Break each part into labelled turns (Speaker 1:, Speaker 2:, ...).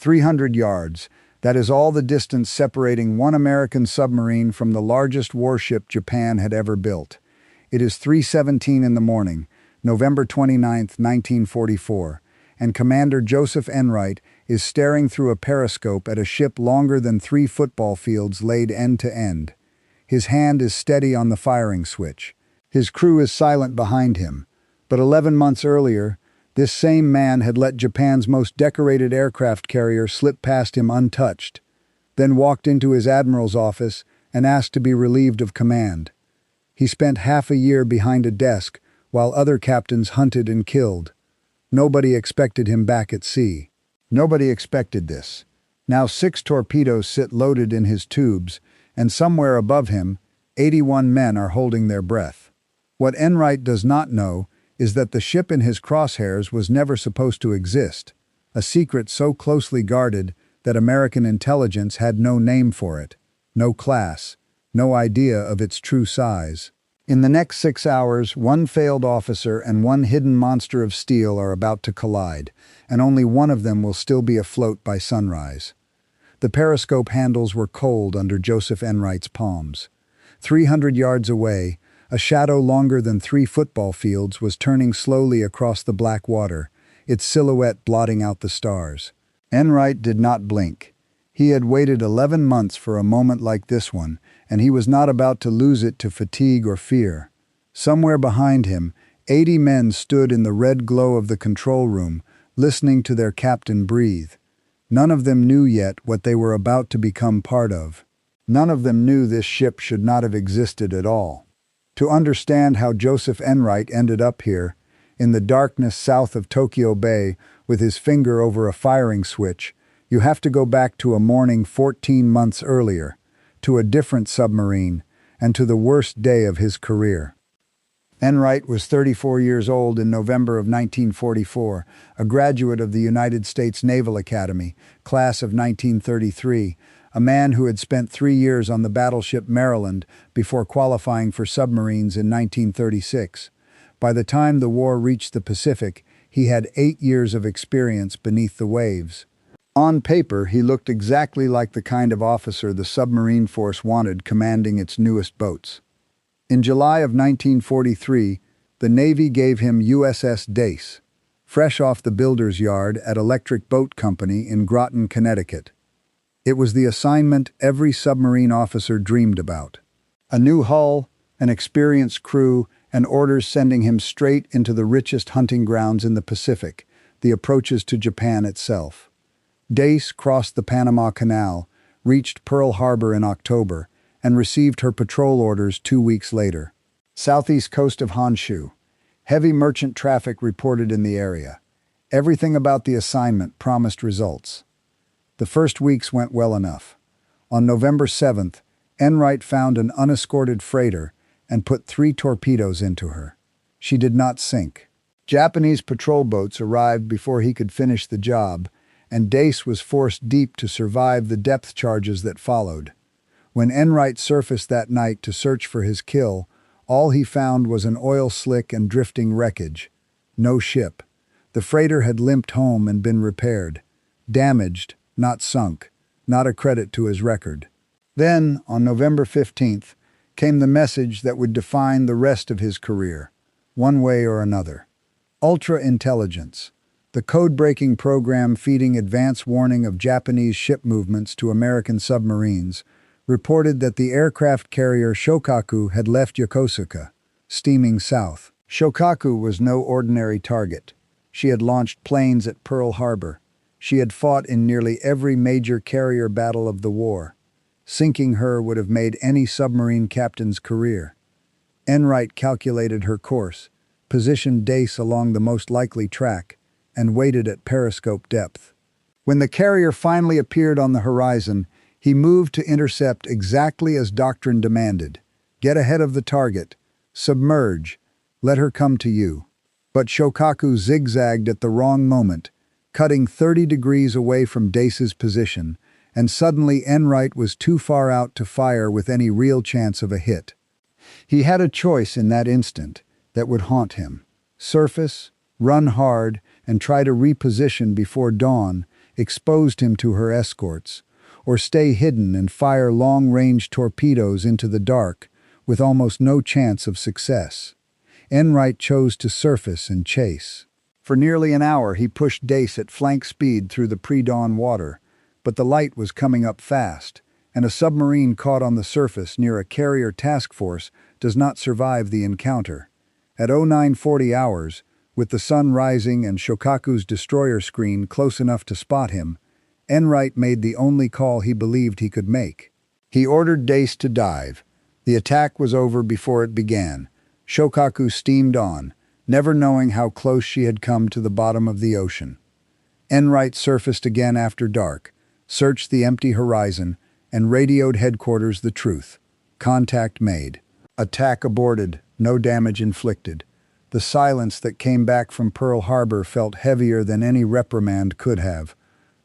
Speaker 1: 300 yards. That is all the distance separating one American submarine from the largest warship Japan had ever built. It is 3:17 in the morning, November 29, 1944, and Commander Joseph Enright is staring through a periscope at a ship longer than 3 football fields laid end to end. His hand is steady on the firing switch. His crew is silent behind him. But 11 months earlier, this same man had let Japan's most decorated aircraft carrier slip past him untouched, then walked into his admiral's office and asked to be relieved of command. He spent half a year behind a desk while other captains hunted and killed. Nobody expected him back at sea. Nobody expected this. Now 6 torpedoes sit loaded in his tubes, and somewhere above him, 81 men are holding their breath. What Enright does not know is that the ship in his crosshairs was never supposed to exist, a secret so closely guarded that American intelligence had no name for it, no class, no idea of its true size. In the next 6 hours, 1 failed officer and 1 hidden monster of steel are about to collide, and only one of them will still be afloat by sunrise. The periscope handles were cold under Joseph Enright's palms. 300 yards away, a shadow longer than 3 football fields was turning slowly across the black water, its silhouette blotting out the stars. Enright did not blink. He had waited 11 months for a moment like this one, and he was not about to lose it to fatigue or fear. Somewhere behind him, 80 men stood in the red glow of the control room, listening to their captain breathe. None of them knew yet what they were about to become part of. None of them knew this ship should not have existed at all. To understand how Joseph Enright ended up here, in the darkness south of Tokyo Bay, with his finger over a firing switch, you have to go back to a morning 14 months earlier, to a different submarine, and to the worst day of his career. Enright was 34 years old in November of 1944, a graduate of the United States Naval Academy, class of 1933, a man who had spent 3 years on the Battleship Maryland before qualifying for submarines in 1936. By the time the war reached the Pacific, he had 8 years of experience beneath the waves. On paper, he looked exactly like the kind of officer the submarine force wanted commanding its newest boats. In July of 1943, the Navy gave him USS Dace, fresh off the builder's yard at Electric Boat Company in Groton, Connecticut. It was the assignment every submarine officer dreamed about. A new hull, an experienced crew, and orders sending him straight into the richest hunting grounds in the Pacific, the approaches to Japan itself. Dace crossed the Panama Canal, reached Pearl Harbor in October, and received her patrol orders 2 weeks later. Southeast coast of Honshu. Heavy merchant traffic reported in the area. Everything about the assignment promised results. The first weeks went well enough. On November 7th, Enright found an unescorted freighter and put 3 torpedoes into her. She did not sink. Japanese patrol boats arrived before he could finish the job, and Dace was forced deep to survive the depth charges that followed. When Enright surfaced that night to search for his kill, all he found was an oil slick and drifting wreckage. No ship. The freighter had limped home and been repaired. Damaged, not sunk, not a credit to his record. Then, on November 15th, came the message that would define the rest of his career, one way or another. Ultra-intelligence, the code-breaking program feeding advance warning of Japanese ship movements to American submarines, reported that the aircraft carrier Shokaku had left Yokosuka, steaming south. Shokaku was no ordinary target. She had launched planes at Pearl Harbor. She had fought in nearly every major carrier battle of the war. Sinking her would have made any submarine captain's career. Enright calculated her course, positioned Dace along the most likely track, and waited at periscope depth. When the carrier finally appeared on the horizon, he moved to intercept exactly as doctrine demanded. Get ahead of the target. Submerge. Let her come to you. But Shokaku zigzagged at the wrong moment, cutting 30 degrees away from Dace's position, and suddenly Enright was too far out to fire with any real chance of a hit. He had a choice in that instant that would haunt him. Surface, run hard, and try to reposition before dawn, exposed him to her escorts, or stay hidden and fire long-range torpedoes into the dark with almost no chance of success. Enright chose to surface and chase. For nearly an hour he pushed Dace at flank speed through the pre-dawn water, but the light was coming up fast, and a submarine caught on the surface near a carrier task force does not survive the encounter. At 0940 hours, with the sun rising and Shokaku's destroyer screen close enough to spot him, Enright made the only call he believed he could make. He ordered Dace to dive. The attack was over before it began. Shokaku steamed on, never knowing how close she had come to the bottom of the ocean. Enright surfaced again after dark, searched the empty horizon, and radioed headquarters the truth. Contact made. Attack aborted, no damage inflicted. The silence that came back from Pearl Harbor felt heavier than any reprimand could have.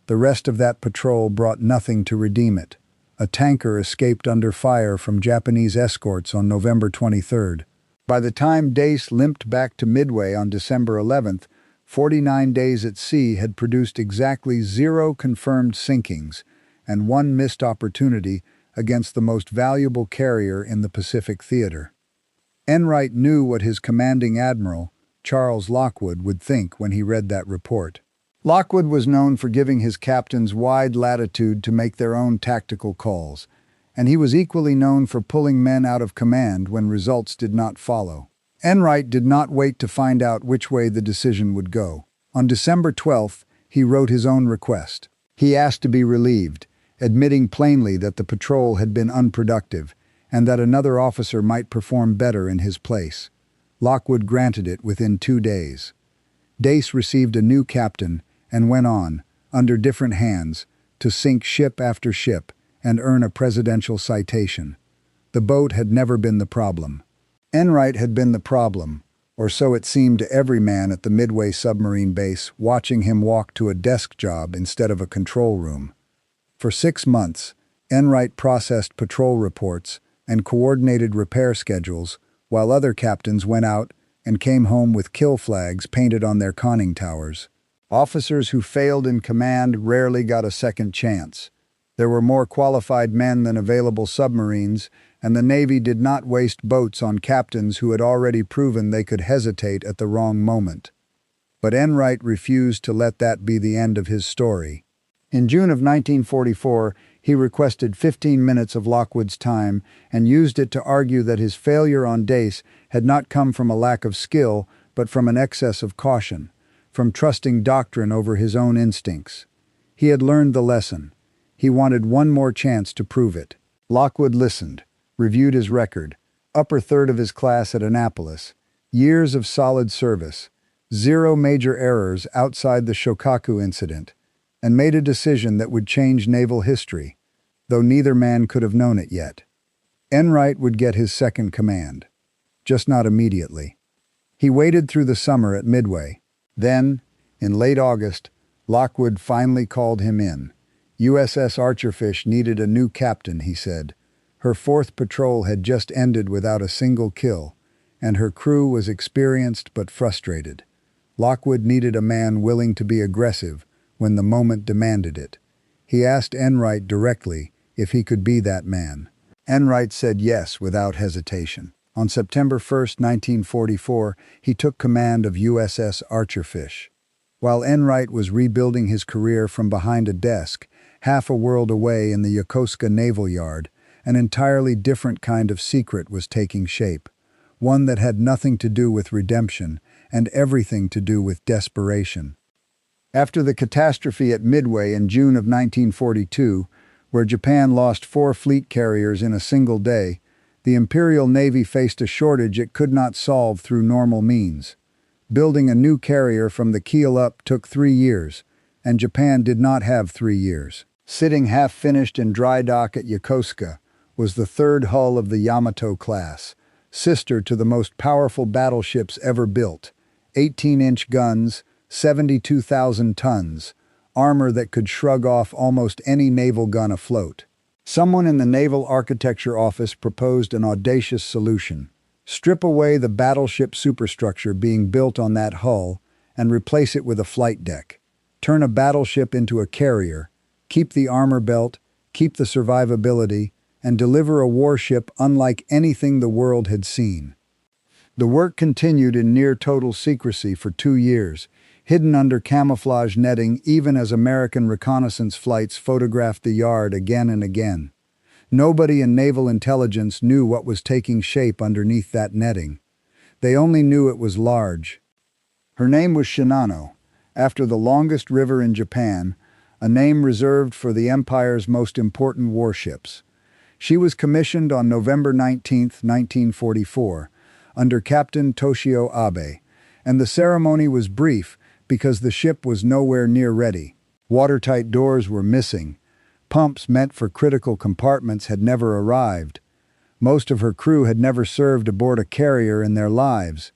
Speaker 1: The rest of that patrol brought nothing to redeem it. A tanker escaped under fire from Japanese escorts on November 23rd. By the time Dace limped back to Midway on December 11th, 49 days at sea had produced exactly 0 confirmed sinkings and 1 missed opportunity against the most valuable carrier in the Pacific theater. Enright knew what his commanding admiral, Charles Lockwood, would think when he read that report. Lockwood was known for giving his captains wide latitude to make their own tactical calls, and he was equally known for pulling men out of command when results did not follow. Enright did not wait to find out which way the decision would go. On December 12th, he wrote his own request. He asked to be relieved, admitting plainly that the patrol had been unproductive and that another officer might perform better in his place. Lockwood granted it within 2 days. Dace received a new captain and went on, under different hands, to sink ship after ship and earn a presidential citation. The boat had never been the problem. Enright had been the problem, or so it seemed to every man at the Midway submarine base watching him walk to a desk job instead of a control room. For 6 months, Enright processed patrol reports and coordinated repair schedules while other captains went out and came home with kill flags painted on their conning towers. Officers who failed in command rarely got a second chance. There were more qualified men than available submarines, and the Navy did not waste boats on captains who had already proven they could hesitate at the wrong moment. But Enright refused to let that be the end of his story. In June of 1944, he requested 15 minutes of Lockwood's time and used it to argue that his failure on Dace had not come from a lack of skill, but from an excess of caution, from trusting doctrine over his own instincts. He had learned the lesson. He wanted one more chance to prove it. Lockwood listened, reviewed his record, upper third of his class at Annapolis, years of solid service, 0 major errors outside the Shokaku incident, and made a decision that would change naval history, though neither man could have known it yet. Enright would get his second command, just not immediately. He waited through the summer at Midway. Then, in late August, Lockwood finally called him in. USS Archerfish needed a new captain, he said. Her 4th patrol had just ended without a single kill, and her crew was experienced but frustrated. Lockwood needed a man willing to be aggressive when the moment demanded it. He asked Enright directly if he could be that man. Enright said yes without hesitation. On September 1st, 1944, he took command of USS Archerfish. While Enright was rebuilding his career from behind a desk, half a world away in the Yokosuka Naval Yard, an entirely different kind of secret was taking shape, one that had nothing to do with redemption and everything to do with desperation. After the catastrophe at Midway in June of 1942, where Japan lost 4 fleet carriers in a single day, the Imperial Navy faced a shortage it could not solve through normal means. Building a new carrier from the keel up took 3 years, and Japan did not have 3 years. Sitting half-finished in dry dock at Yokosuka was the 3rd hull of the Yamato class, sister to the most powerful battleships ever built, 18-inch guns, 72,000 tons, armor that could shrug off almost any naval gun afloat. Someone in the Naval Architecture Office proposed an audacious solution. Strip away the battleship superstructure being built on that hull and replace it with a flight deck. turn a battleship into a carrier, keep the armor belt, keep the survivability, and deliver a warship unlike anything the world had seen. The work continued in near-total secrecy for 2 years, hidden under camouflage netting even as American reconnaissance flights photographed the yard again and again. Nobody in naval intelligence knew what was taking shape underneath that netting. They only knew it was large. Her name was Shinano, after the longest river in Japan, a name reserved for the empire's most important warships. She was commissioned on November 19, 1944, under Captain Toshio Abe, and the ceremony was brief because the ship was nowhere near ready. Watertight doors were missing. Pumps meant for critical compartments had never arrived. Most of her crew had never served aboard a carrier in their lives.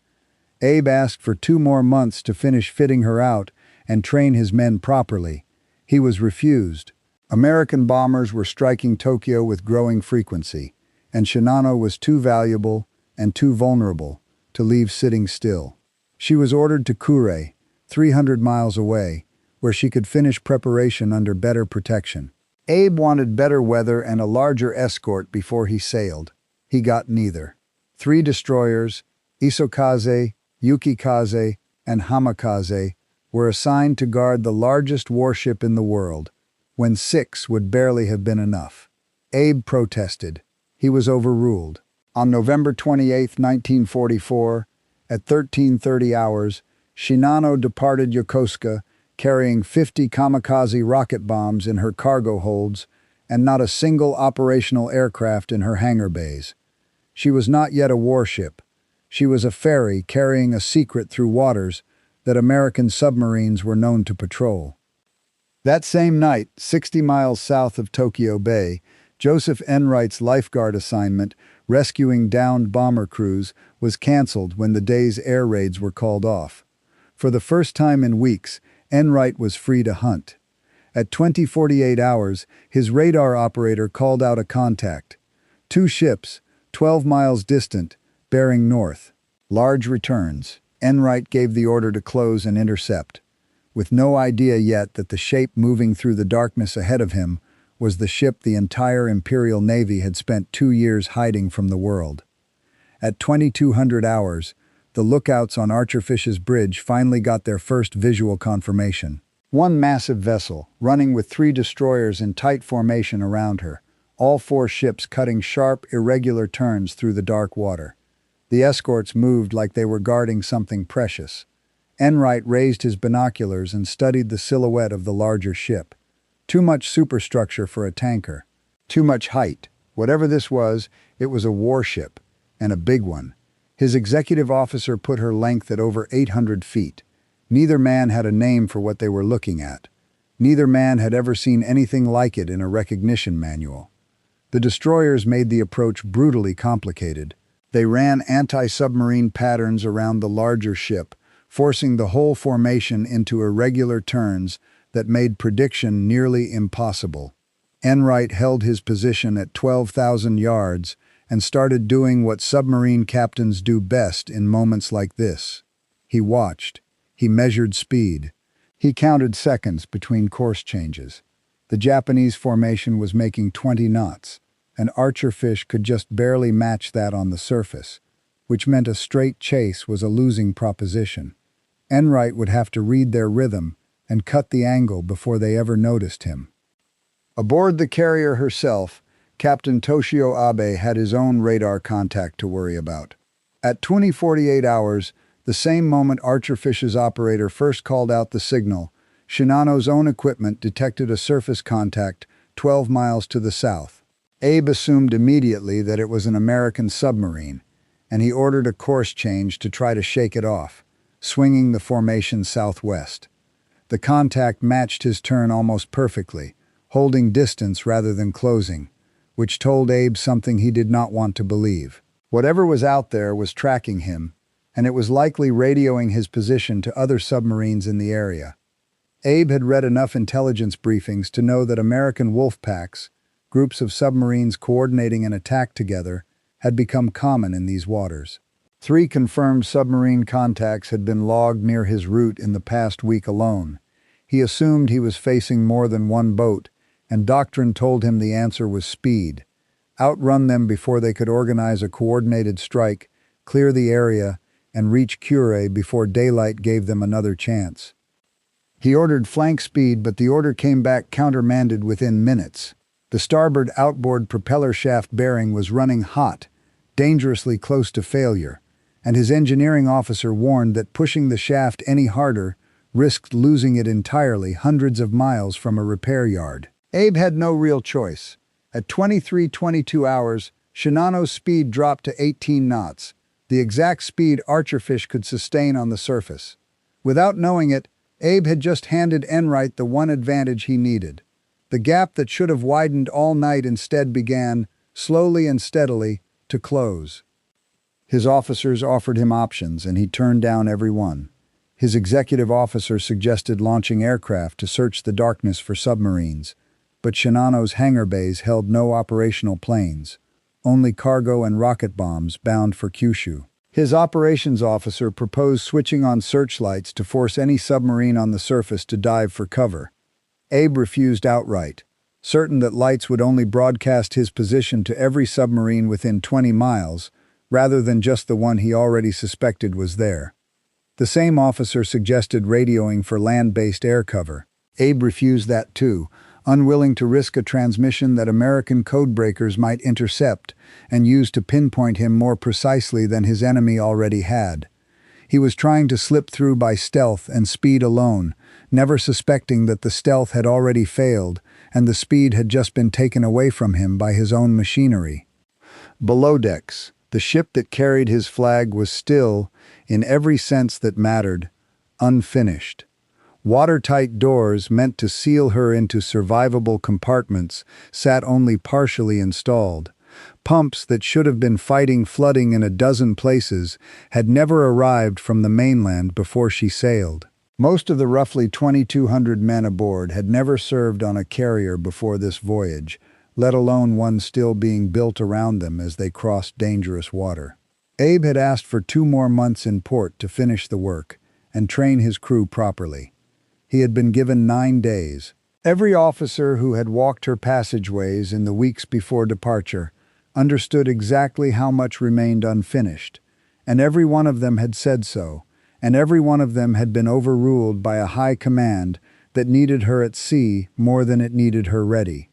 Speaker 1: Abe asked for 2 more months to finish fitting her out and train his men properly. He was refused. American bombers were striking Tokyo with growing frequency, and Shinano was too valuable and too vulnerable to leave sitting still. She was ordered to Kure, 300 miles away, where she could finish preparation under better protection. Abe wanted better weather and a larger escort before he sailed. He got neither. 3 destroyers, Isokaze, Yukikaze, and Hamakaze, were assigned to guard the largest warship in the world, when 6 would barely have been enough. Abe protested. He was overruled. On November 28, 1944, at 13:30 hours, Shinano departed Yokosuka, carrying 50 kamikaze rocket bombs in her cargo holds and not a single operational aircraft in her hangar bays. She was not yet a warship. She was a ferry carrying a secret through waters that American submarines were known to patrol. That same night, 60 miles south of Tokyo Bay, Joseph Enright's lifeguard assignment, rescuing downed bomber crews, was canceled when the day's air raids were called off. For the first time in weeks, Enright was free to hunt. At 20:48 hours, his radar operator called out a contact. 2 ships, 12 miles distant, bearing north. Large returns. Enright gave the order to close and intercept, with no idea yet that the shape moving through the darkness ahead of him was the ship the entire Imperial Navy had spent 2 years hiding from the world. At 2200 hours, the lookouts on Archerfish's bridge finally got their first visual confirmation. One massive vessel, running with 3 destroyers in tight formation around her, all 4 ships cutting sharp, irregular turns through the dark water. The escorts moved like they were guarding something precious. Enright raised his binoculars and studied the silhouette of the larger ship. Too much superstructure for a tanker. Too much height. Whatever this was, it was a warship, and a big one. His executive officer put her length at over 800 feet. Neither man had a name for what they were looking at. Neither man had ever seen anything like it in a recognition manual. The destroyers made the approach brutally complicated. They ran anti-submarine patterns around the larger ship, forcing the whole formation into irregular turns that made prediction nearly impossible. Enright held his position at 12,000 yards and started doing what submarine captains do best in moments like this. He watched. He measured speed. He counted seconds between course changes. The Japanese formation was making 20 knots, and Archerfish could just barely match that on the surface, which meant a straight chase was a losing proposition. Enright would have to read their rhythm and cut the angle before they ever noticed him. Aboard the carrier herself, Captain Toshio Abe had his own radar contact to worry about. At 20:48 hours, the same moment Archerfish's operator first called out the signal, Shinano's own equipment detected a surface contact 12 miles to the south. Abe assumed immediately that it was an American submarine, and he ordered a course change to try to shake it off, swinging the formation southwest. The contact matched his turn almost perfectly, holding distance rather than closing, which told Abe something he did not want to believe. Whatever was out there was tracking him, and it was likely radioing his position to other submarines in the area. Abe had read enough intelligence briefings to know that American wolf packs, groups of submarines coordinating an attack together, had become common in these waters. 3 confirmed submarine contacts had been logged near his route in the past week alone. He assumed he was facing more than one boat, and doctrine told him the answer was speed. Outrun them before they could organize a coordinated strike, clear the area, and reach Cure before daylight gave them another chance. He ordered flank speed, but the order came back countermanded within minutes. The starboard outboard propeller shaft bearing was running hot, dangerously close to failure, and his engineering officer warned that pushing the shaft any harder risked losing it entirely hundreds of miles from a repair yard. Abe had no real choice. At 23:22 hours, Shinano's speed dropped to 18 knots, the exact speed Archerfish could sustain on the surface. Without knowing it, Abe had just handed Enright the one advantage he needed. The gap that should have widened all night instead began, slowly and steadily, to close. His officers offered him options, and he turned down every one. His executive officer suggested launching aircraft to search the darkness for submarines, but Shinano's hangar bays held no operational planes, only cargo and rocket bombs bound for Kyushu. His operations officer proposed switching on searchlights to force any submarine on the surface to dive for cover. Abe refused outright, certain that lights would only broadcast his position to every submarine within 20 miles, rather than just the one he already suspected was there. The same officer suggested radioing for land-based air cover. Abe refused that too, unwilling to risk a transmission that American codebreakers might intercept and use to pinpoint him more precisely than his enemy already had. He was trying to slip through by stealth and speed alone, never suspecting that the stealth had already failed and the speed had just been taken away from him by his own machinery. Below decks, the ship that carried his flag was still, in every sense that mattered, unfinished. Watertight doors meant to seal her into survivable compartments sat only partially installed. Pumps that should have been fighting flooding in a dozen places had never arrived from the mainland before she sailed. Most of the roughly 2,200 men aboard had never served on a carrier before this voyage, let alone one still being built around them as they crossed dangerous water. Abe had asked for 2 more months in port to finish the work and train his crew properly. He had been given 9 days. Every officer who had walked her passageways in the weeks before departure understood exactly how much remained unfinished, and every one of them had said so, and every one of them had been overruled by a high command that needed her at sea more than it needed her ready.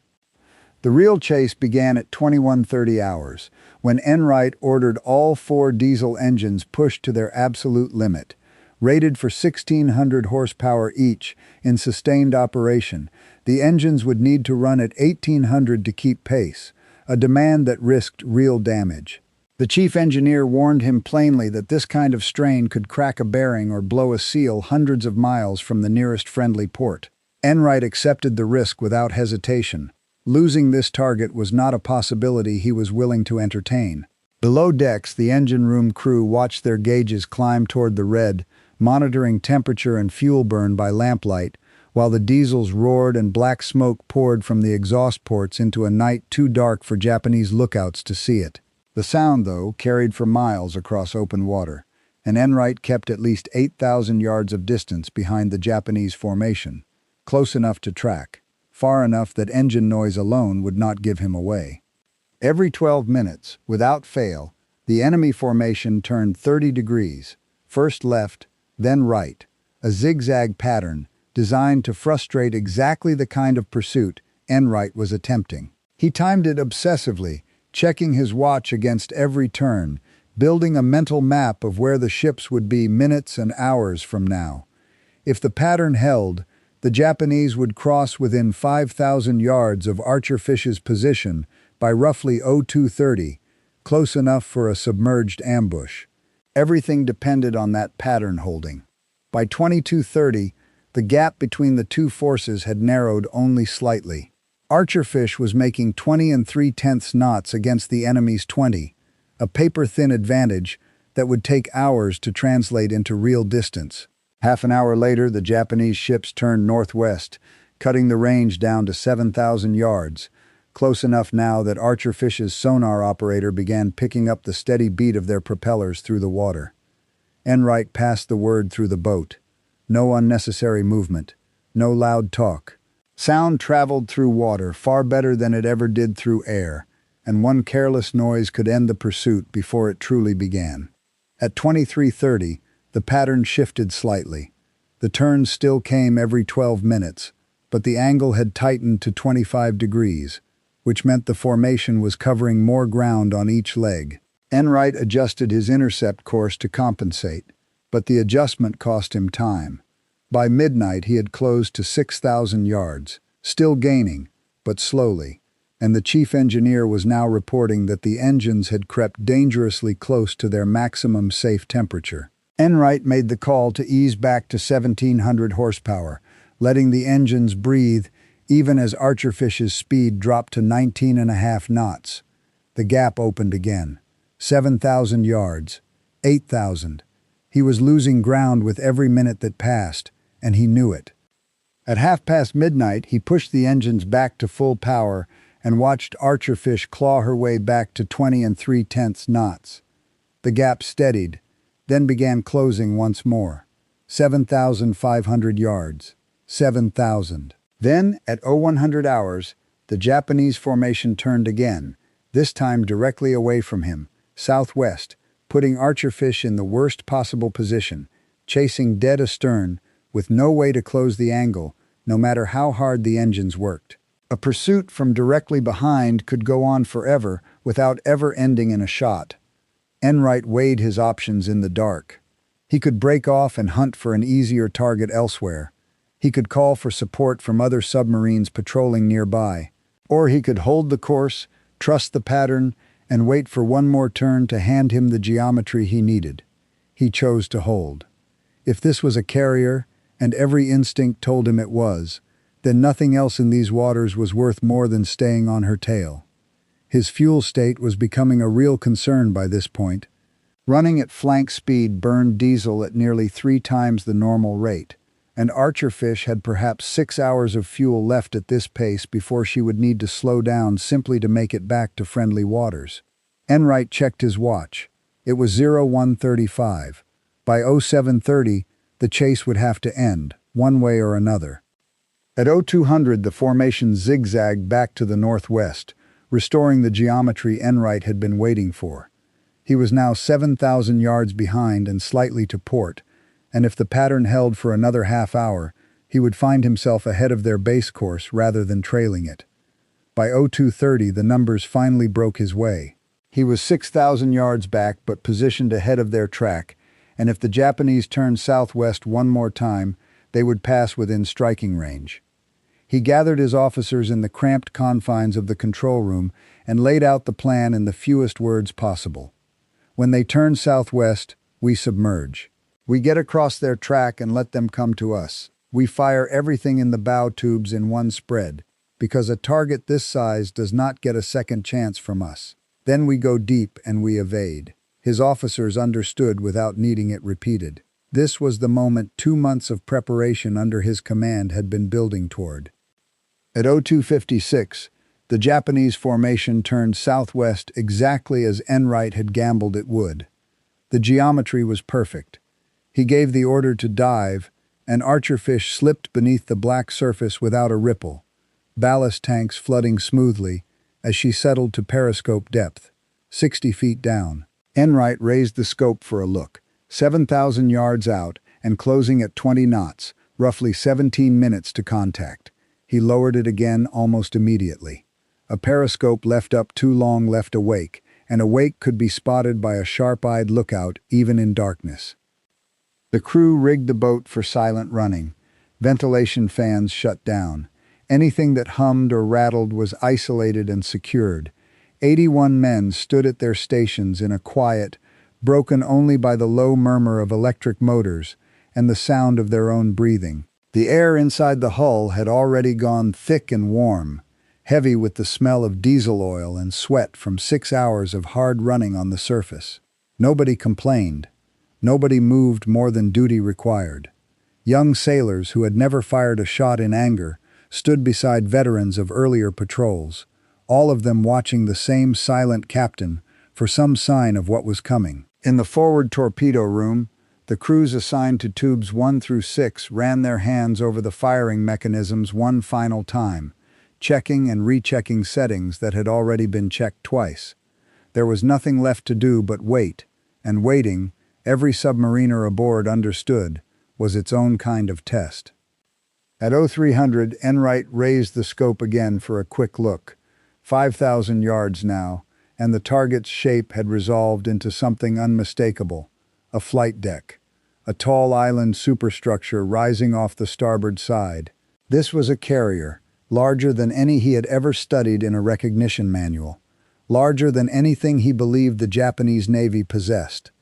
Speaker 1: The real chase began at 21:30 hours, when Enright ordered all 4 diesel engines pushed to their absolute limit, rated for 1,600 horsepower each in sustained operation. The engines would need to run at 1,800 to keep pace, a demand that risked real damage. The chief engineer warned him plainly that this kind of strain could crack a bearing or blow a seal hundreds of miles from the nearest friendly port. Enright accepted the risk without hesitation. Losing this target was not a possibility he was willing to entertain. Below decks, the engine room crew watched their gauges climb toward the red, monitoring temperature and fuel burn by lamplight, while the diesels roared and black smoke poured from the exhaust ports into a night too dark for Japanese lookouts to see it. The sound, though, carried for miles across open water, and Enright kept at least 8,000 yards of distance behind the Japanese formation, close enough to track, far enough that engine noise alone would not give him away. Every 12 minutes, without fail, the enemy formation turned 30 degrees, first left, then right, a zigzag pattern designed to frustrate exactly the kind of pursuit Enright was attempting. He timed it obsessively, checking his watch against every turn, building a mental map of where the ships would be minutes and hours from now. If the pattern held, the Japanese would cross within 5,000 yards of Archerfish's position by roughly 02:30, close enough for a submerged ambush. Everything depended on that pattern holding. By 22:30, the gap between the two forces had narrowed only slightly. Archerfish was making 20 3/10 knots against the enemy's 20, a paper-thin advantage that would take hours to translate into real distance. Half an hour later, the Japanese ships turned northwest, cutting the range down to 7,000 yards, close enough now that Archerfish's sonar operator began picking up the steady beat of their propellers through the water. Enright passed the word through the boat. No unnecessary movement, no loud talk. Sound traveled through water far better than it ever did through air, and one careless noise could end the pursuit before it truly began. At 23:30, the pattern shifted slightly. The turns still came every 12 minutes, but the angle had tightened to 25 degrees, which meant the formation was covering more ground on each leg. Enright adjusted his intercept course to compensate, but the adjustment cost him time. By midnight he had closed to 6,000 yards, still gaining, but slowly, and the chief engineer was now reporting that the engines had crept dangerously close to their maximum safe temperature. Enright made the call to ease back to 1,700 horsepower, letting the engines breathe even as Archerfish's speed dropped to 19.5 knots. The gap opened again. 7,000 yards. 8,000. He was losing ground with every minute that passed, and he knew it. At midnight, he pushed the engines back to full power and watched Archerfish claw her way back to 20 3/10 knots. The gap steadied, then began closing once more. 7,500 yards. 7,000. Then, at 0100 hours, the Japanese formation turned again, this time directly away from him, southwest, putting Archerfish in the worst possible position, chasing dead astern, with no way to close the angle, no matter how hard the engines worked. A pursuit from directly behind could go on forever without ever ending in a shot. Enright weighed his options in the dark. He could break off and hunt for an easier target elsewhere. He could call for support from other submarines patrolling nearby. Or he could hold the course, trust the pattern, and wait for one more turn to hand him the geometry he needed. He chose to hold. If this was a carrier, and every instinct told him it was, then nothing else in these waters was worth more than staying on her tail. His fuel state was becoming a real concern by this point. Running at flank speed burned diesel at nearly 3 times the normal rate, and Archerfish had perhaps 6 hours of fuel left at this pace before she would need to slow down simply to make it back to friendly waters. Enright checked his watch. It was 01:35. By 07:30, the chase would have to end, one way or another. At 0200, the formation zigzagged back to the northwest, restoring the geometry Enright had been waiting for. He was now 7,000 yards behind and slightly to port, and if the pattern held for another half hour, he would find himself ahead of their base course rather than trailing it. By 0230, the numbers finally broke his way. He was 6,000 yards back but positioned ahead of their track, and if the Japanese turned southwest one more time, they would pass within striking range. He gathered his officers in the cramped confines of the control room and laid out the plan in the fewest words possible. When they turn southwest, we submerge. We get across their track and let them come to us. We fire everything in the bow tubes in one spread, because a target this size does not get a second chance from us. Then we go deep and we evade. His officers understood without needing it repeated. This was the moment 2 months of preparation under his command had been building toward. At 0256, the Japanese formation turned southwest exactly as Enright had gambled it would. The geometry was perfect. He gave the order to dive, and Archerfish slipped beneath the black surface without a ripple, ballast tanks flooding smoothly as she settled to periscope depth, 60 feet down. Enright raised the scope for a look, 7,000 yards out and closing at 20 knots, roughly 17 minutes to contact. He lowered it again almost immediately. A periscope left up too long left awake, and awake could be spotted by a sharp-eyed lookout even in darkness. The crew rigged the boat for silent running. Ventilation fans shut down. Anything that hummed or rattled was isolated and secured. 81 men stood at their stations in a quiet, broken only by the low murmur of electric motors and the sound of their own breathing. The air inside the hull had already gone thick and warm, heavy with the smell of diesel oil and sweat from 6 hours of hard running on the surface. Nobody complained. Nobody moved more than duty required. Young sailors who had never fired a shot in anger stood beside veterans of earlier patrols, all of them watching the same silent captain for some sign of what was coming. In the forward torpedo room, The crews assigned to tubes 1 through 6 ran their hands over the firing mechanisms one final time, checking and rechecking settings that had already been checked twice. There was nothing left to do but wait, and waiting, every submariner aboard understood, was its own kind of test. At 0300, Enright raised the scope again for a quick look. 5,000 yards now, and the target's shape had resolved into something unmistakable. A flight deck. A tall island superstructure rising off the starboard side. This was a carrier, larger than any he had ever studied in a recognition manual. Larger than anything he believed the Japanese Navy possessed.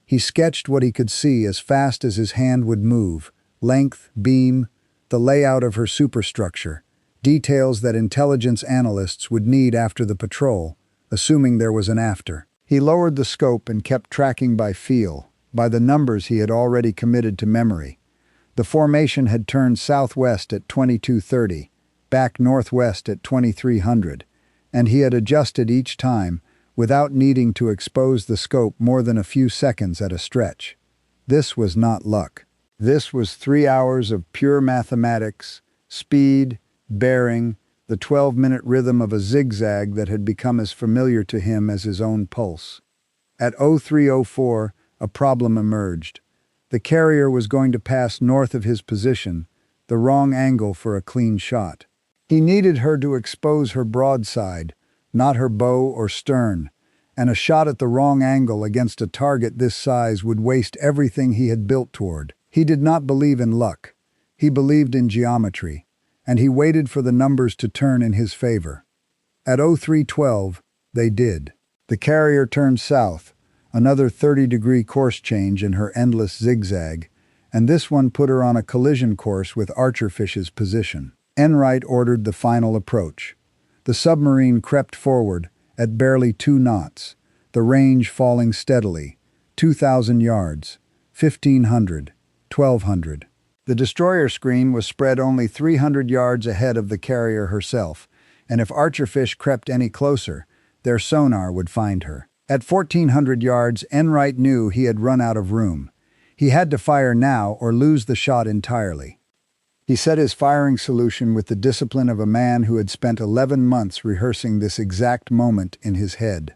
Speaker 1: He sketched what he could see as fast as his hand would move. Length, beam, the layout of her superstructure. Details that intelligence analysts would need after the patrol, assuming there was an after. He lowered the scope and kept tracking by feel, by the numbers he had already committed to memory. The formation had turned southwest at 2230, back northwest at 2300, and he had adjusted each time without needing to expose the scope more than a few seconds at a stretch. This was not luck. This was 3 hours of pure mathematics, speed, bearing, the 12-minute rhythm of a zigzag that had become as familiar to him as his own pulse. At 0304, a problem emerged. The carrier was going to pass north of his position, the wrong angle for a clean shot. He needed her to expose her broadside, not her bow or stern, and a shot at the wrong angle against a target this size would waste everything he had built toward. He did not believe in luck. He believed in geometry, and he waited for the numbers to turn in his favor. At 0312, they did. The carrier turned south, another 30-degree course change in her endless zigzag, and this one put her on a collision course with Archerfish's position. Enright ordered the final approach. The submarine crept forward at barely 2 knots, the range falling steadily, 2,000 yards, 1,500, 1,200. The destroyer screen was spread only 300 yards ahead of the carrier herself, and if Archerfish crept any closer, their sonar would find her. At 1,400 yards, Enright knew he had run out of room. He had to fire now or lose the shot entirely. He set his firing solution with the discipline of a man who had spent 11 months rehearsing this exact moment in his head.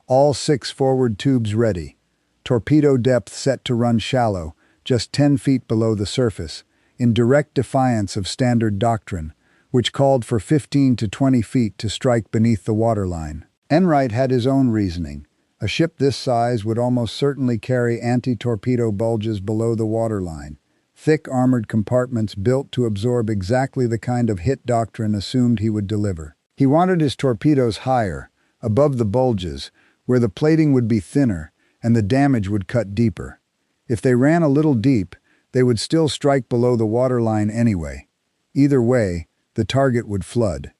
Speaker 1: All 6 forward tubes ready. Torpedo depth set to run shallow, just 10 feet below the surface, in direct defiance of standard doctrine, which called for 15 to 20 feet to strike beneath the waterline. Enright had his own reasoning. A ship this size would almost certainly carry anti-torpedo bulges below the waterline, thick armored compartments built to absorb exactly the kind of hit doctrine assumed he would deliver. He wanted his torpedoes higher, above the bulges, where the plating would be thinner and the damage would cut deeper. If they ran a little deep, they would still strike below the waterline anyway. Either way, the target would flood.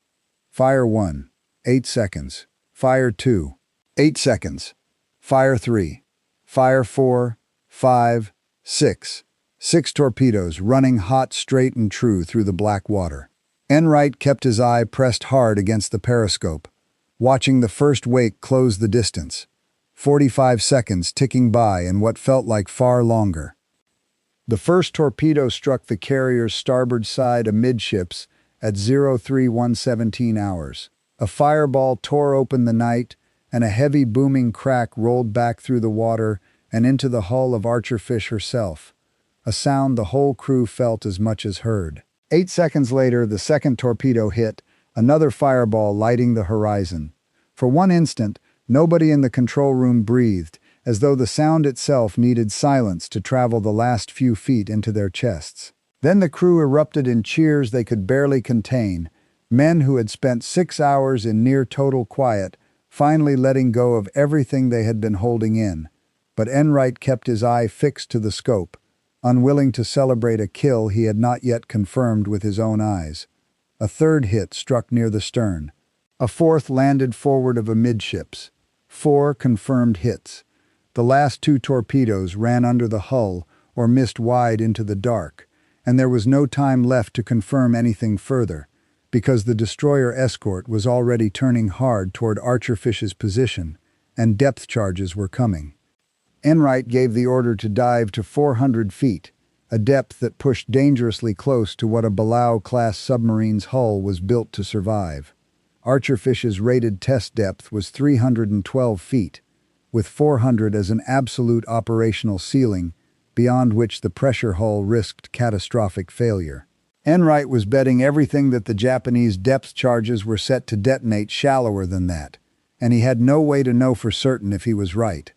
Speaker 1: Fire 1, 8 seconds. Fire 2, 8 seconds. Fire 3, fire 4, 5, 6. 6 torpedoes running hot, straight and true through the black water. Enright kept his eye pressed hard against the periscope, watching the first wake close the distance. 45 seconds ticking by in what felt like far longer. The first torpedo struck the carrier's starboard side amidships at 03:117 hours. A fireball tore open the night, and a heavy booming crack rolled back through the water and into the hull of Archerfish herself, a sound the whole crew felt as much as heard. 8 seconds later, the second torpedo hit, another fireball lighting the horizon. For one instant, nobody in the control room breathed, as though the sound itself needed silence to travel the last few feet into their chests. Then the crew erupted in cheers they could barely contain, men who had spent 6 hours in near total quiet, finally letting go of everything they had been holding in. But Enright kept his eye fixed to the scope, unwilling to celebrate a kill he had not yet confirmed with his own eyes. A third hit struck near the stern. A fourth landed forward of amidships. 4 confirmed hits. The last 2 torpedoes ran under the hull or missed wide into the dark, and there was no time left to confirm anything further, because the destroyer escort was already turning hard toward Archerfish's position, and depth charges were coming. Enright gave the order to dive to 400 feet, a depth that pushed dangerously close to what a Below-class submarine's hull was built to survive. Archerfish's rated test depth was 312 feet, with 400 as an absolute operational ceiling, beyond which the pressure hull risked catastrophic failure. Enright was betting everything that the Japanese depth charges were set to detonate shallower than that, and he had no way to know for certain if he was right.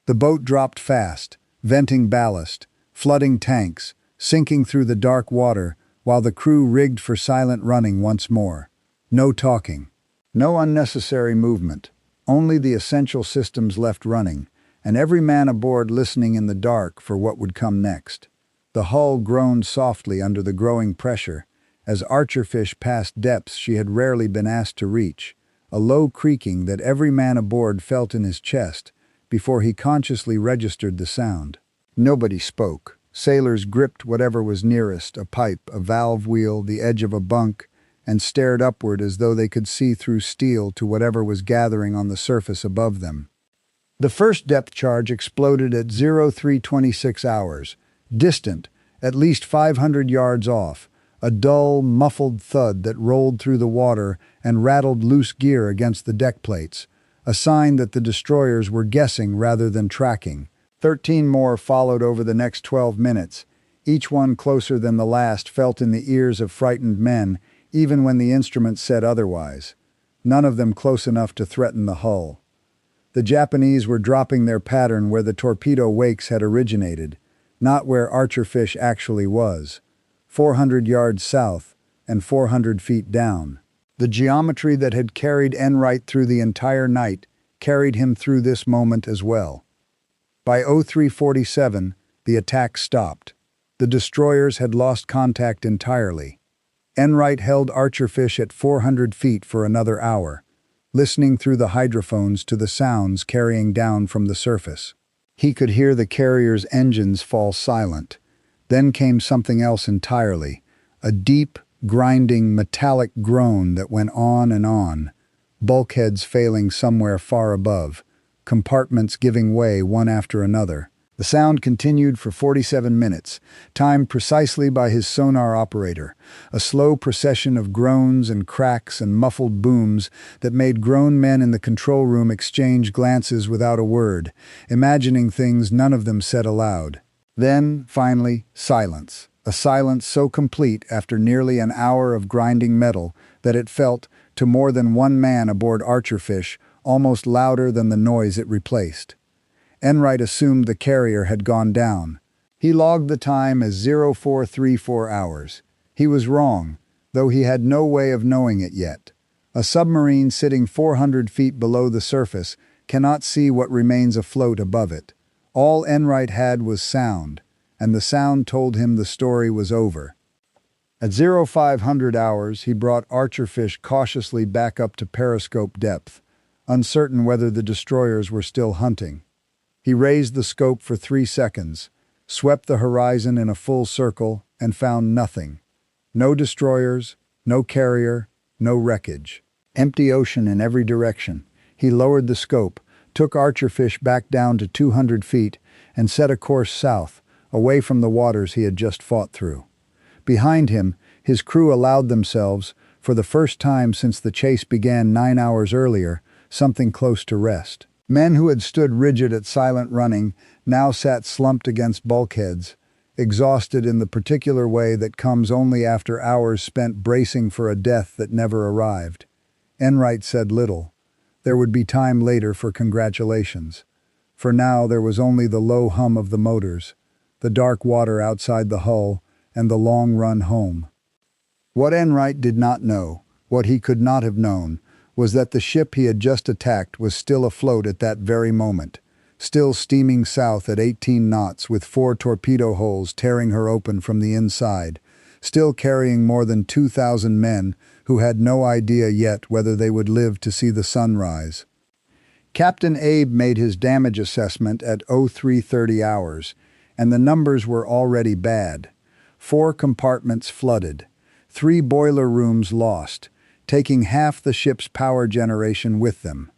Speaker 1: The boat dropped fast, venting ballast, flooding tanks, sinking through the dark water, while the crew rigged for silent running once more. No talking. No unnecessary movement. Only the essential systems left running, and every man aboard listening in the dark for what would come next. The hull groaned softly under the growing pressure, as Archerfish passed depths she had rarely been asked to reach, a low creaking that every man aboard felt in his chest before he consciously registered the sound. Nobody spoke. Sailors gripped whatever was nearest, a pipe, a valve wheel, the edge of a bunk, and stared upward as though they could see through steel to whatever was gathering on the surface above them. The first depth charge exploded at 0326 hours, distant, at least 500 yards off, a dull, muffled thud that rolled through the water and rattled loose gear against the deck plates, a sign that the destroyers were guessing rather than tracking. 13 more followed over the next 12 minutes, each one closer than the last felt in the ears of frightened men, even when the instruments said otherwise. None of them close enough to threaten the hull. The Japanese were dropping their pattern where the torpedo wakes had originated, not where Archerfish actually was, 400 yards south and 400 feet down. The geometry that had carried Enright through the entire night carried him through this moment as well. By 0347, the attack stopped. The destroyers had lost contact entirely. Enright held Archerfish at 400 feet for another hour, listening through the hydrophones to the sounds carrying down from the surface. He could hear the carrier's engines fall silent. Then came something else entirely, a deep, grinding, metallic groan that went on, bulkheads failing somewhere far above, compartments giving way one after another. The sound continued for 47 minutes, timed precisely by his sonar operator, a slow procession of groans and cracks and muffled booms that made grown men in the control room exchange glances without a word, imagining things none of them said aloud. Then, finally, silence. A silence so complete after nearly an hour of grinding metal that it felt, to more than one man aboard Archerfish, almost louder than the noise it replaced. Enright assumed the carrier had gone down. He logged the time as 0434 hours. He was wrong, though he had no way of knowing it yet. A submarine sitting 400 feet below the surface cannot see what remains afloat above it. All Enright had was sound, and the sound told him the story was over. At 0500 hours, he brought Archerfish cautiously back up to periscope depth, uncertain whether the destroyers were still hunting. He raised the scope for 3 seconds, swept the horizon in a full circle, and found nothing. No destroyers, no carrier, no wreckage. Empty ocean in every direction. He lowered the scope, took Archerfish back down to 200 feet, and set a course south, away from the waters he had just fought through. Behind him, his crew allowed themselves, for the first time since the chase began 9 hours earlier, something close to rest. Men who had stood rigid at silent running now sat slumped against bulkheads, exhausted in the particular way that comes only after hours spent bracing for a death that never arrived. Enright said little. There would be time later for congratulations. For now there was only the low hum of the motors, the dark water outside the hull, and the long run home. What Enright did not know, what he could not have known, was that the ship he had just attacked was still afloat at that very moment, still steaming south at 18 knots with 4 torpedo holes tearing her open from the inside, still carrying more than 2,000 men who had no idea yet whether they would live to see the sun rise. Captain Abe made his damage assessment at 0330 hours, and the numbers were already bad. 4 compartments flooded, 3 boiler rooms lost, taking half the ship's power generation with them.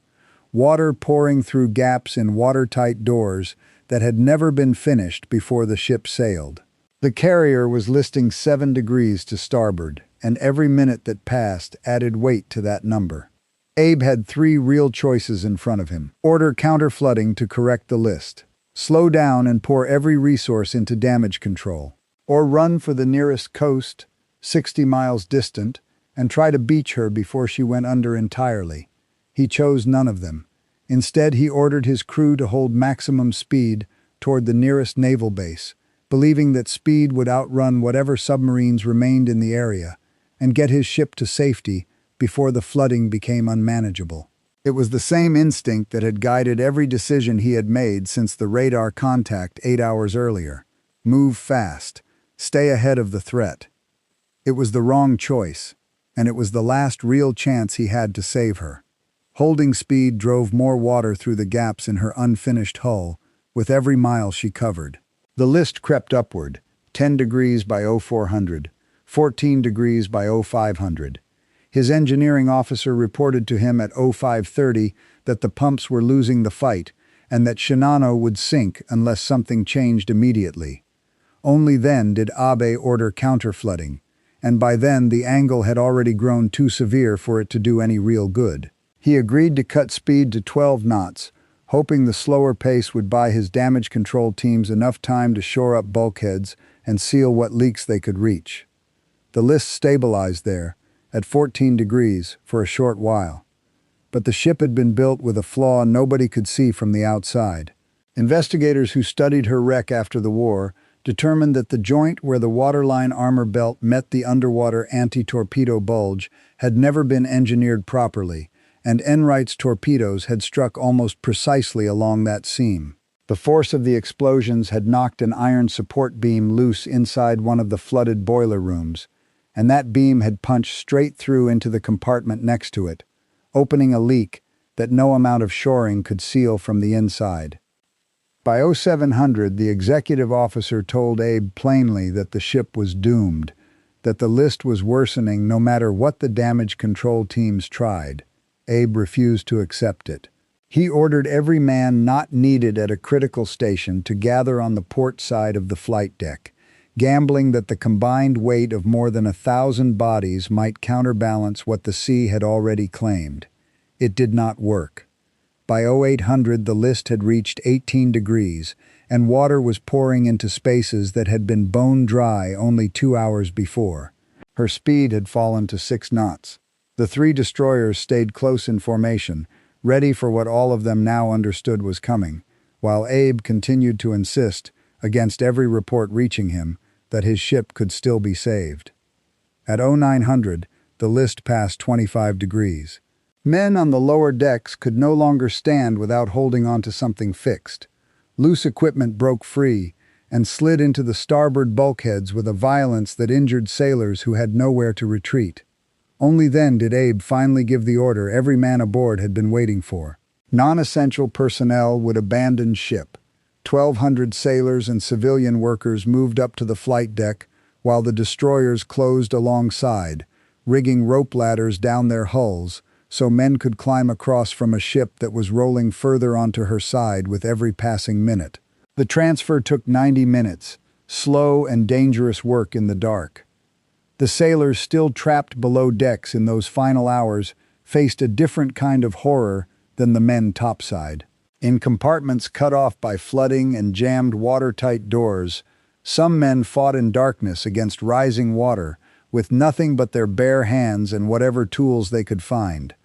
Speaker 1: Water pouring through gaps in watertight doors that had never been finished before the ship sailed. The carrier was listing 7 degrees to starboard, and every minute that passed added weight to that number. Abe had 3 real choices in front of him. Order counterflooding to correct the list. Slow down and pour every resource into damage control. Or run for the nearest coast, 60 miles distant, and try to beach her before she went under entirely. He chose none of them. Instead, he ordered his crew to hold maximum speed toward the nearest naval base, believing that speed would outrun whatever submarines remained in the area and get his ship to safety before the flooding became unmanageable. It was the same instinct that had guided every decision he had made since the radar contact 8 hours earlier. Move fast. Stay ahead of the threat. It was the wrong choice, and it was the last real chance he had to save her. Holding speed drove more water through the gaps in her unfinished hull with every mile she covered. The list crept upward, 10 degrees by 0400, 14 degrees by 0500. His engineering officer reported to him at 0530 that the pumps were losing the fight and that Shinano would sink unless something changed immediately. Only then did Abe order counterflooding, and by then the angle had already grown too severe for it to do any real good. He agreed to cut speed to 12 knots, hoping the slower pace would buy his damage control teams enough time to shore up bulkheads and seal what leaks they could reach. The list stabilized there, at 14 degrees, for a short while. But the ship had been built with a flaw nobody could see from the outside. Investigators who studied her wreck after the war determined that the joint where the waterline armor belt met the underwater anti-torpedo bulge had never been engineered properly, and Enright's torpedoes had struck almost precisely along that seam. The force of the explosions had knocked an iron support beam loose inside one of the flooded boiler rooms, and that beam had punched straight through into the compartment next to it, opening a leak that no amount of shoring could seal from the inside. By 0700, the executive officer told Abe plainly that the ship was doomed, that the list was worsening no matter what the damage control teams tried. Abe refused to accept it. He ordered every man not needed at a critical station to gather on the port side of the flight deck, gambling that the combined weight of more than 1,000 bodies might counterbalance what the sea had already claimed. It did not work. By 0800, the list had reached 18 degrees, and water was pouring into spaces that had been bone dry only 2 hours before. Her speed had fallen to 6 knots. The 3 destroyers stayed close in formation, ready for what all of them now understood was coming, while Abe continued to insist, against every report reaching him, that his ship could still be saved. At 0900, the list passed 25 degrees. Men on the lower decks could no longer stand without holding onto something fixed. Loose equipment broke free and slid into the starboard bulkheads with a violence that injured sailors who had nowhere to retreat. Only then did Abe finally give the order every man aboard had been waiting for. Non-essential personnel would abandon ship. 1,200 sailors and civilian workers moved up to the flight deck while the destroyers closed alongside, rigging rope ladders down their hulls so men could climb across from a ship that was rolling further onto her side with every passing minute. The transfer took 90 minutes, slow and dangerous work in the dark. The sailors still trapped below decks in those final hours faced a different kind of horror than the men topside. In compartments cut off by flooding and jammed watertight doors, some men fought in darkness against rising water with nothing but their bare hands and whatever tools they could find,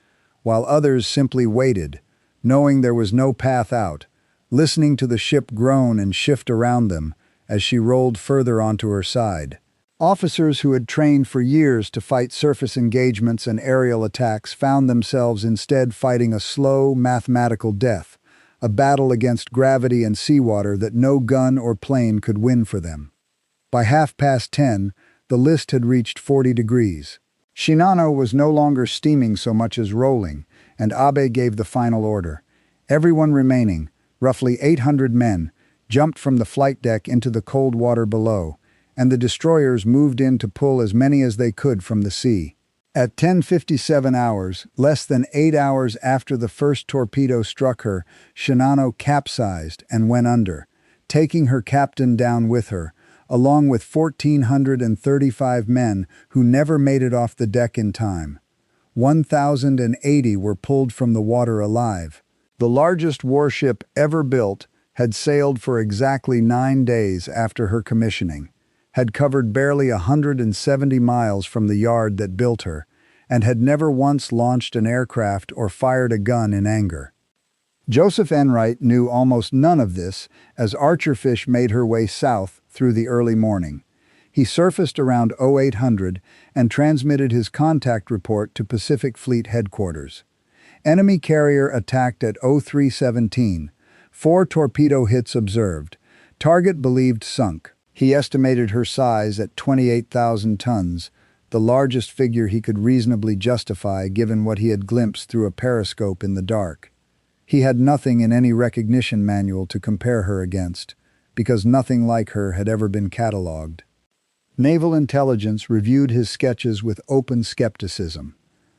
Speaker 1: while others simply waited, knowing there was no path out, listening to the ship groan and shift around them as she rolled further onto her side. Officers who had trained for years to fight surface engagements and aerial attacks found themselves instead fighting a slow, mathematical death, a battle against gravity and seawater that no gun or plane could win for them. By 10:30, the list had reached 40 degrees. Shinano was no longer steaming so much as rolling, and Abe gave the final order. Everyone remaining, roughly 800 men, jumped from the flight deck into the cold water below, and the destroyers moved in to pull as many as they could from the sea. At 10:57 hours, less than 8 hours after the first torpedo struck her, Shinano capsized and went under, taking her captain down with her, along with 1,435 men who never made it off the deck in time. 1,080 were pulled from the water alive. The largest warship ever built had sailed for exactly 9 days after her commissioning, had covered barely 170 miles from the yard that built her, and had never once launched an aircraft or fired a gun in anger. Joseph Enright knew almost none of this as Archerfish made her way south through the early morning. He surfaced around 0800 and transmitted his contact report to Pacific Fleet headquarters. Enemy carrier attacked at 0317. 4 torpedo hits observed. Target believed sunk. He estimated her size at 28,000 tons, the largest figure he could reasonably justify given what he had glimpsed through a periscope in the dark. He had nothing in any recognition manual to compare her against, because nothing like her had ever been catalogued. Naval intelligence reviewed his sketches with open skepticism.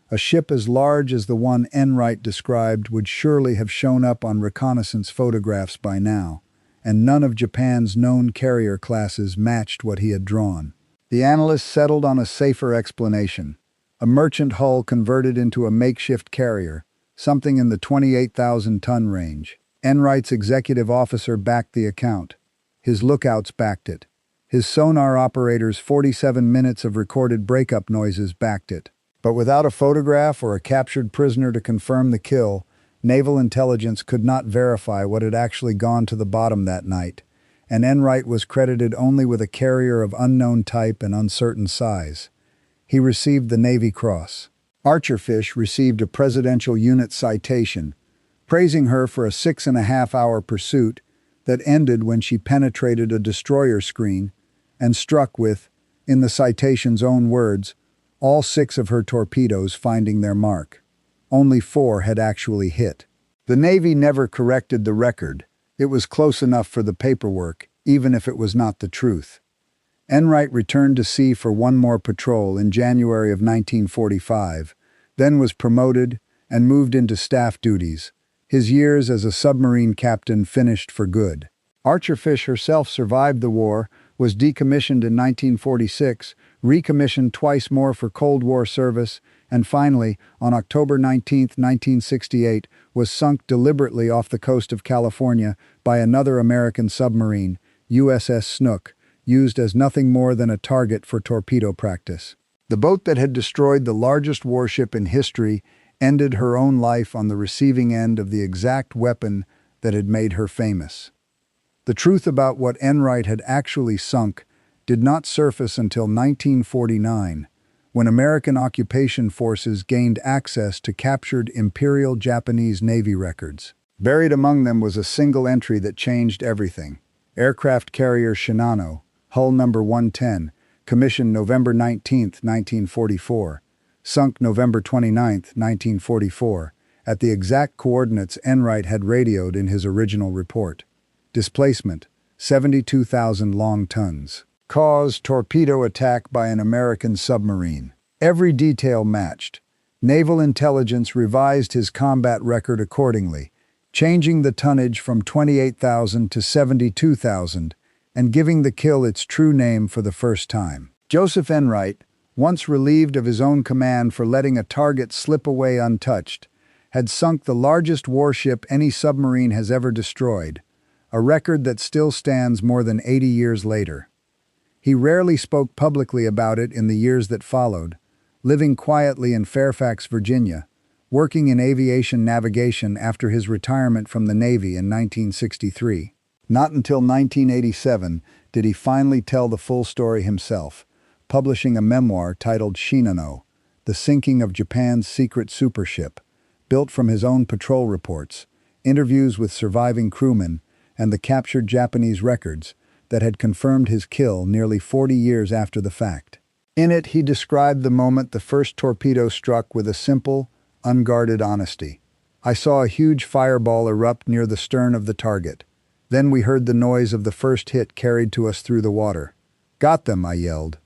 Speaker 1: A ship as large as the one Enright described would surely have shown up on reconnaissance photographs by now, and none of Japan's known carrier classes matched what he had drawn. The analysts settled on a safer explanation: a merchant hull converted into a makeshift carrier, something in the 28,000-ton range. Enright's executive officer backed the account. His lookouts backed it. His sonar operator's 47 minutes of recorded breakup noises backed it. But without a photograph or a captured prisoner to confirm the kill, naval intelligence could not verify what had actually gone to the bottom that night, and Enright was credited only with a carrier of unknown type and uncertain size. He received the Navy Cross. Archerfish received a Presidential Unit citation, praising her for a 6.5-hour pursuit that ended when she penetrated a destroyer screen and struck with, in the citation's own words, all 6 of her torpedoes finding their mark. Only 4 had actually hit. The Navy never corrected the record. It was close enough for the paperwork, even if it was not the truth. Enright returned to sea for one more patrol in January of 1945, then was promoted and moved into staff duties. His years as a submarine captain finished for good. Archerfish herself survived the war, was decommissioned in 1946, recommissioned twice more for Cold War service, and finally, on October 19, 1968, was sunk deliberately off the coast of California by another American submarine, USS Snook, used as nothing more than a target for torpedo practice. The boat that had destroyed the largest warship in history ended her own life on the receiving end of the exact weapon that had made her famous. The truth about what Enright had actually sunk did not surface until 1949, when American occupation forces gained access to captured Imperial Japanese Navy records. Buried among them was a single entry that changed everything. Aircraft carrier Shinano, hull number 110, commissioned November 19, 1944, sunk November 29, 1944, at the exact coordinates Enright had radioed in his original report. Displacement, 72,000 long tons. Cause, torpedo attack by an American submarine. Every detail matched. Naval intelligence revised his combat record accordingly, changing the tonnage from 28,000 to 72,000 and giving the kill its true name for the first time. Joseph Enright, once relieved of his own command for letting a target slip away untouched, had sunk the largest warship any submarine has ever destroyed, a record that still stands more than 80 years later. He rarely spoke publicly about it in the years that followed, living quietly in Fairfax, Virginia, working in aviation navigation after his retirement from the Navy in 1963. Not until 1987 did he finally tell the full story himself, publishing a memoir titled Shinano, The Sinking of Japan's Secret Supership, built from his own patrol reports, interviews with surviving crewmen, and the captured Japanese records that had confirmed his kill nearly 40 years after the fact. In it, he described the moment the first torpedo struck with a simple, unguarded honesty. I saw a huge fireball erupt near the stern of the target. Then we heard the noise of the first hit carried to us through the water. "Got them," I yelled.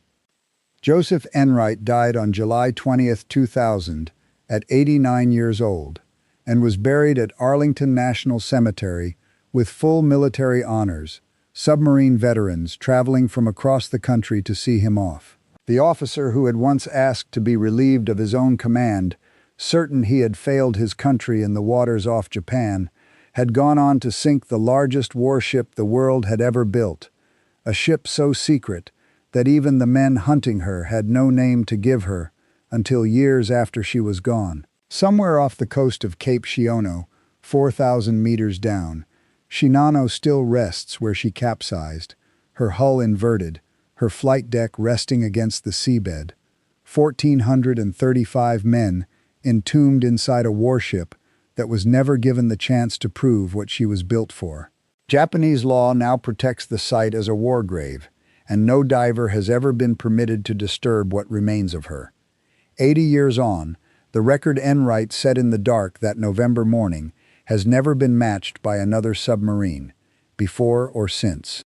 Speaker 1: Joseph Enright died on July 20, 2000, at 89 years old, and was buried at Arlington National Cemetery with full military honors, submarine veterans traveling from across the country to see him off. The officer who had once asked to be relieved of his own command, certain he had failed his country in the waters off Japan, had gone on to sink the largest warship the world had ever built, a ship so secret that even the men hunting her had no name to give her until years after she was gone. Somewhere off the coast of Cape Shiono, 4,000 meters down, Shinano still rests where she capsized, her hull inverted, her flight deck resting against the seabed. 1,435 men entombed inside a warship that was never given the chance to prove what she was built for. Japanese law now protects the site as a war grave, and no diver has ever been permitted to disturb what remains of her. 80 years on, the record Enright set in the dark that November morning has never been matched by another submarine, before or since.